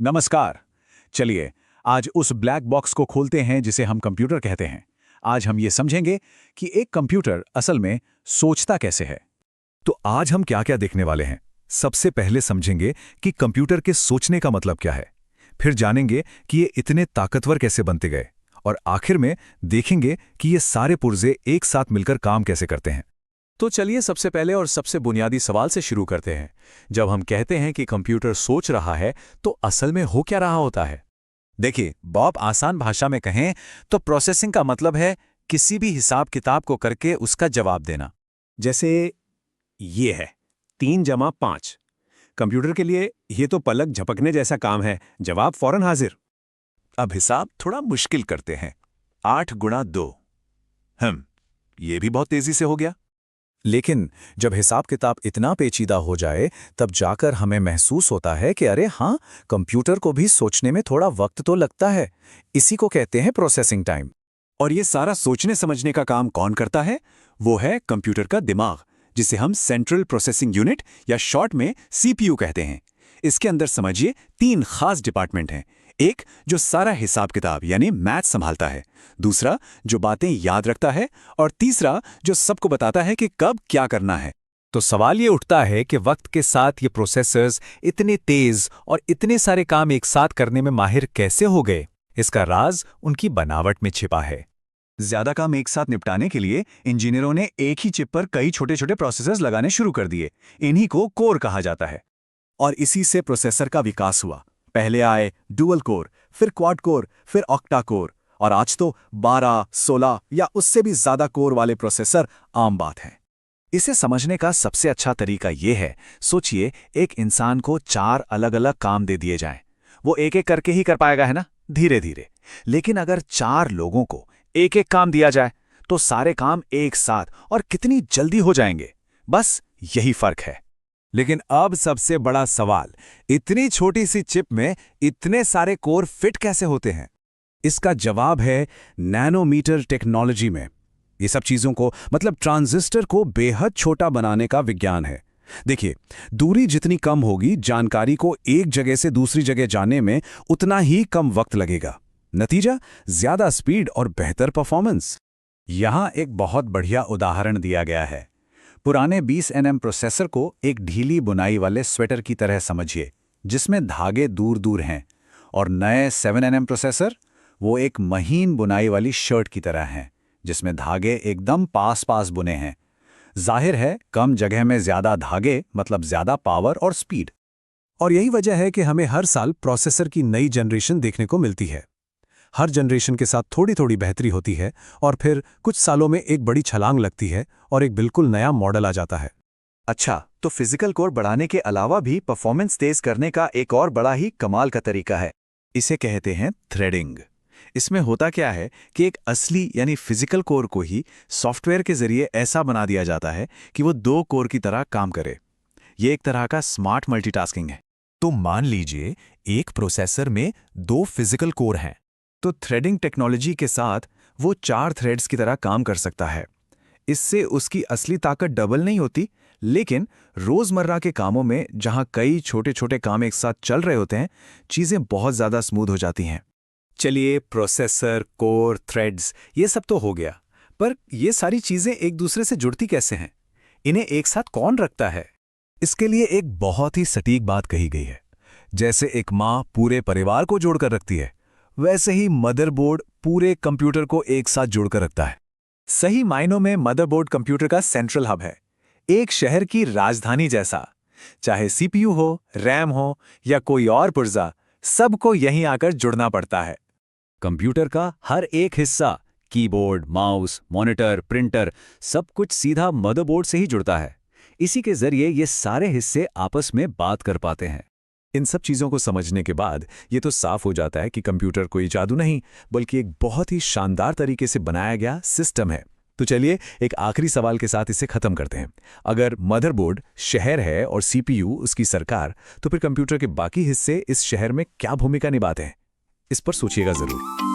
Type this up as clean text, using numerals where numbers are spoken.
नमस्कार। चलिए आज उस ब्लैक बॉक्स को खोलते हैं जिसे हम कंप्यूटर कहते हैं। आज हम ये समझेंगे कि एक कंप्यूटर असल में सोचता कैसे है। तो आज हम क्या क्या देखने वाले हैं। सबसे पहले समझेंगे कि कंप्यूटर के सोचने का मतलब क्या है। फिर जानेंगे कि ये इतने ताकतवर कैसे बनते गए। और आखिर में देखेंगे कि ये सारे पुर्जे एक साथ मिलकर काम कैसे करते हैं। तो चलिए सबसे पहले और सबसे बुनियादी सवाल से शुरू करते हैं। जब हम कहते हैं कि कंप्यूटर सोच रहा है तो असल में हो क्या रहा होता है। देखिए बॉब, आसान भाषा में कहें तो प्रोसेसिंग का मतलब है किसी भी हिसाब किताब को करके उसका जवाब देना। जैसे ये है 3 + 5। कंप्यूटर के लिए ये तो पलक झपकने जैसा काम है, जवाब फौरन हाजिर। अब हिसाब थोड़ा मुश्किल करते हैं। 8 × 2। ये भी बहुत तेजी से हो गया। लेकिन जब हिसाब किताब इतना पेचीदा हो जाए तब जाकर हमें महसूस होता है कि अरे हाँ, कंप्यूटर को भी सोचने में थोड़ा वक्त तो लगता है। इसी को कहते हैं प्रोसेसिंग टाइम। और ये सारा सोचने समझने का काम कौन करता है? वो है कंप्यूटर का दिमाग, जिसे हम सेंट्रल प्रोसेसिंग यूनिट या शॉर्ट में सीपीयू कहते हैं। इसके अंदर समझिए 3 खास डिपार्टमेंट हैं। एक जो सारा हिसाब किताब यानी मैथ संभालता है, दूसरा जो बातें याद रखता है, और तीसरा जो सबको बताता है कि कब क्या करना है। तो सवाल ये उठता है कि वक्त के साथ ये प्रोसेसर्स इतने तेज और इतने सारे काम एक साथ करने में माहिर कैसे हो गए? इसका राज उनकी बनावट में छिपा है। ज्यादा काम एक साथ निपटाने के लिए इंजीनियरों ने एक ही चिप पर कई छोटे छोटे प्रोसेसर्स लगाने शुरू कर दिए। इन्हीं को कोर कहा जाता है। और इसी से प्रोसेसर का विकास हुआ। पहले आए डुअल कोर, फिर क्वाड कोर, फिर ऑक्टा कोर, और आज तो 12, 16 या उससे भी ज्यादा कोर वाले प्रोसेसर आम बात है। इसे समझने का सबसे अच्छा तरीका यह है, सोचिए एक इंसान को 4 अलग अलग काम दे दिए जाएं। वो एक एक करके ही कर पाएगा, है ना, धीरे धीरे। लेकिन अगर 4 लोगों को एक एक काम दिया जाए तो सारे काम एक साथ और कितनी जल्दी हो जाएंगे। बस यही फर्क है। लेकिन अब सबसे बड़ा सवाल, इतनी छोटी सी चिप में इतने सारे कोर फिट कैसे होते हैं? इसका जवाब है नैनोमीटर टेक्नोलॉजी में। ये सब चीजों को मतलब ट्रांजिस्टर को बेहद छोटा बनाने का विज्ञान है। देखिए, दूरी जितनी कम होगी, जानकारी को एक जगह से दूसरी जगह जाने में उतना ही कम वक्त लगेगा। नतीजा ज्यादा स्पीड और बेहतर परफॉर्मेंस। यहां एक बहुत बढ़िया उदाहरण दिया गया है। पुराने 20 nm प्रोसेसर को एक ढीली बुनाई वाले स्वेटर की तरह समझिए, जिसमें धागे दूर दूर हैं, और नए 7 nm प्रोसेसर वो एक महीन बुनाई वाली शर्ट की तरह हैं, जिसमें धागे एकदम पास पास बुने हैं। जाहिर है कम जगह में ज्यादा धागे मतलब ज्यादा पावर और स्पीड। और यही वजह है कि हमें हर साल प्रोसेसर की नई जनरेशन देखने को मिलती है। हर जनरेशन के साथ थोड़ी थोड़ी बेहतरी होती है और फिर कुछ सालों में एक बड़ी छलांग लगती है और एक बिल्कुल नया मॉडल आ जाता है। अच्छा, तो फिजिकल कोर बढ़ाने के अलावा भी परफॉर्मेंस तेज करने का एक और बड़ा ही कमाल का तरीका है। इसे कहते हैं थ्रेडिंग। इसमें होता क्या है कि एक असली यानी फिजिकल कोर को ही सॉफ्टवेयर के जरिए ऐसा बना दिया जाता है कि वो 2 कोर की तरह काम करे। ये एक तरह का स्मार्ट मल्टीटास्किंग है। तो मान लीजिए एक प्रोसेसर में 2 फिजिकल कोर हैं। तो थ्रेडिंग टेक्नोलॉजी के साथ वो 4 थ्रेड्स की तरह काम कर सकता है। इससे उसकी असली ताकत डबल नहीं होती, लेकिन रोजमर्रा के कामों में जहां कई छोटे छोटे काम एक साथ चल रहे होते हैं, चीजें बहुत ज्यादा स्मूथ हो जाती हैं। चलिए, प्रोसेसर, कोर, थ्रेड्स, ये सब तो हो गया, पर ये सारी चीजें एक दूसरे से जुड़ती कैसे हैं? इन्हें एक साथ कौन रखता है? इसके लिए एक बहुत ही सटीक बात कही गई है। जैसे एक माँ पूरे परिवार को जोड़कर रखती है, वैसे ही मदरबोर्ड पूरे कंप्यूटर को एक साथ जोड़कर रखता है। सही मायनों में मदरबोर्ड कंप्यूटर का सेंट्रल हब है, एक शहर की राजधानी जैसा। चाहे सीपीयू हो, रैम हो या कोई और पुर्जा, सबको यहीं आकर जुड़ना पड़ता है। कंप्यूटर का हर एक हिस्सा, कीबोर्ड, माउस, मॉनिटर, प्रिंटर, सब कुछ सीधा मदरबोर्ड से ही जुड़ता है। इसी के जरिए ये सारे हिस्से आपस में बात कर पाते हैं। इन सब चीज़ों को समझने के बाद ये तो साफ हो जाता है कि कंप्यूटर कोई जादू नहीं, बल्कि एक बहुत ही शानदार तरीके से बनाया गया सिस्टम है। तो चलिए एक आखिरी सवाल के साथ इसे खत्म करते हैं। अगर मदरबोर्ड शहर है और सीपीयू उसकी सरकार, तो फिर कंप्यूटर के बाकी हिस्से इस शहर में क्या भूमिका निभाते हैं? इस पर सोचिएगा जरूर।